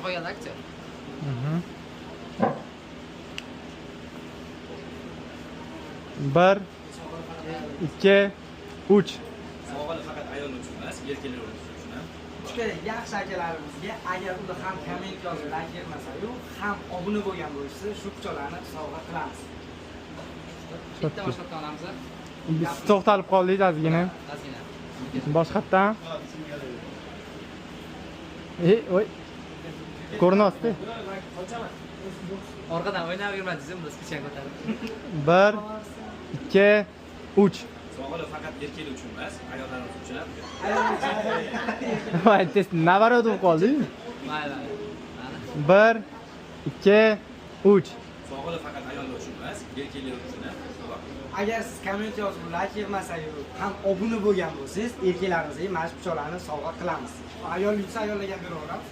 Qo'yadi aktyor. Bir, ikki, uch. Sovg'alar faqat ayollar uchun emas, erkaklar uchun ham. Ikkita yaxshi akalarimizga agar uda ham komment yozib like bermasa-yu, ham obuna bo'lgan bo'lsa, shu pichoqlarni sovg'a qilamiz. Bitta boshqatdan olamiz. Biz to'xtalib qoldik ozgina. Ozgina. Boshqatdan. Oy. Ko'rinyapti. Orqadan o'ynab yurmadingiz, biz kichik ko'tarib. Bir, ikki, uch. Sovg'alar faqat erkaklar uchun emas, ayollar uchun ham. Voy, tez navarot bo'lib qoldi. Mayli. Bir, ikki, uch. Sovg'alar faqat ayollar uchun emas, erkaklar uchun ham. Agar siz komment yozib like bermasa-yu, ham obuna bo'lgan bo'lsangiz, erkaklarimizga mana shu pichoqlarni sovg'a qilamiz. Ayol yutsa ayollarga beraveramiz.